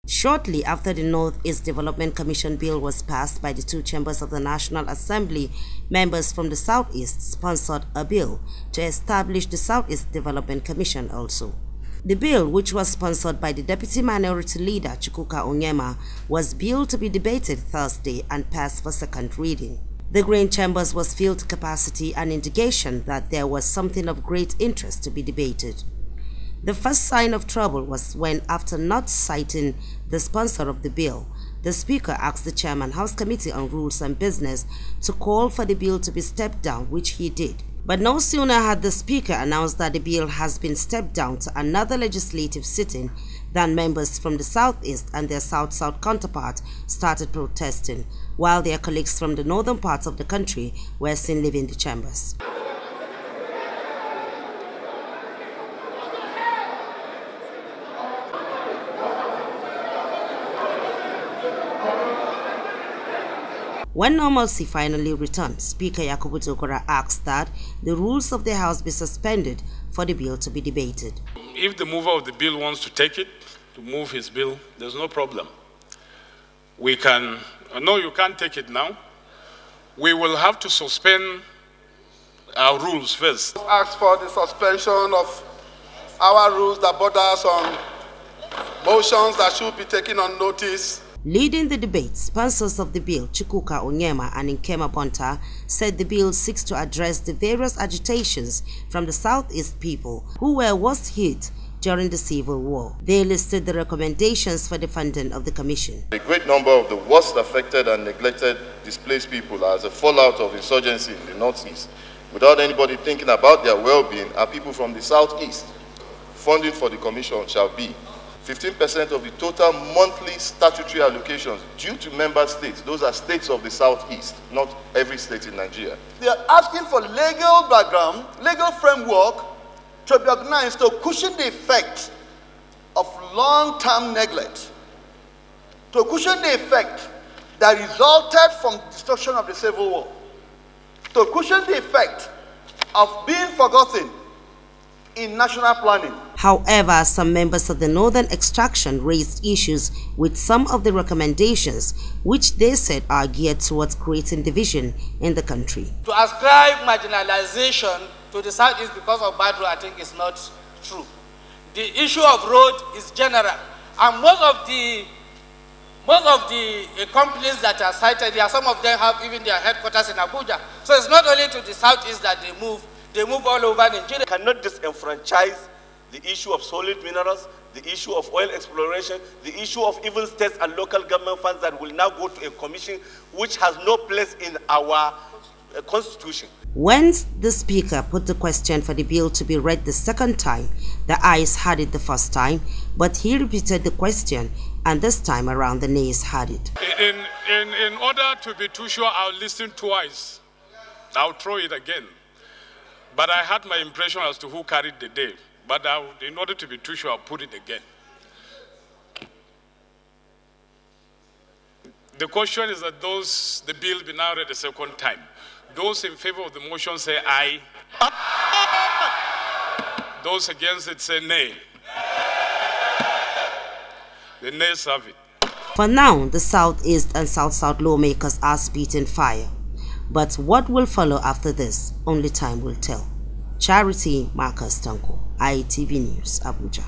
Shortly after the North-East Development Commission bill was passed by the two chambers of the National Assembly, members from the South-East sponsored a bill to establish the South-East Development Commission also. The bill, which was sponsored by the Deputy Minority Leader Chukwuka Onyema, was billed to be debated Thursday and passed for second reading. The Green Chambers was filled to capacity, an indication that there was something of great interest to be debated. The first sign of trouble was when, after not citing the sponsor of the bill, the Speaker asked the Chairman, House Committee on Rules and Business, to call for the bill to be stepped down, which he did. But no sooner had the Speaker announced that the bill has been stepped down to another legislative sitting than members from the South-East and their South-South counterpart started protesting, while their colleagues from the northern parts of the country were seen leaving the chambers. When normalcy finally returned, Speaker Yakubu Dogara asked that the rules of the House be suspended for the bill to be debated. If the mover of the bill wants to take it, to move his bill, there's no problem. We can, no, you can't take it now. We will have to suspend our rules first. Ask for the suspension of our rules that borders on motions that should be taken on notice. Leading the debate, sponsors of the bill, Chukwuka Onyema and Nkema Bonta, said the bill seeks to address the various agitations from the South-East people who were worst hit during the Civil War. They listed the recommendations for the funding of the Commission. A great number of the worst affected and neglected displaced people as a fallout of insurgency in the North-East, without anybody thinking about their well-being, are people from the South-East. Funding for the Commission shall be 15% of the total monthly statutory allocations due to member states. Those are states of the South-East, not every state in Nigeria. They are asking for legal background, legal framework to be organized to cushion the effect of long-term neglect, to cushion the effect that resulted from the destruction of the Civil War, to cushion the effect of being forgotten in national planning. However, some members of the Northern extraction raised issues with some of the recommendations, which they said are geared towards creating division in the country. To ascribe marginalization to the Southeast because of bad road, I think is not true. The issue of road is general, and most of the companies that are cited here, some of them have even their headquarters in Abuja. So it's not only to the Southeast that they move all over Nigeria. Cannot disenfranchise the issue of solid minerals, the issue of oil exploration, the issue of even states and local government funds that will now go to a commission which has no place in our constitution. When the Speaker put the question for the bill to be read the second time, the ayes had it the first time, but he repeated the question, and this time around the nays had it. In order to be too sure, I'll listen twice. I'll throw it again. But I had my impression as to who carried the day. But in order to be too sure, I'll put it again. The question is that the bill be now read a second time. Those in favor of the motion say aye. Those against it say nay. The nays have it. For now, the South-East and South-South lawmakers are spitting fire. But what will follow after this, only time will tell. Charity Marcus-Tanko, ITV News, Abuja.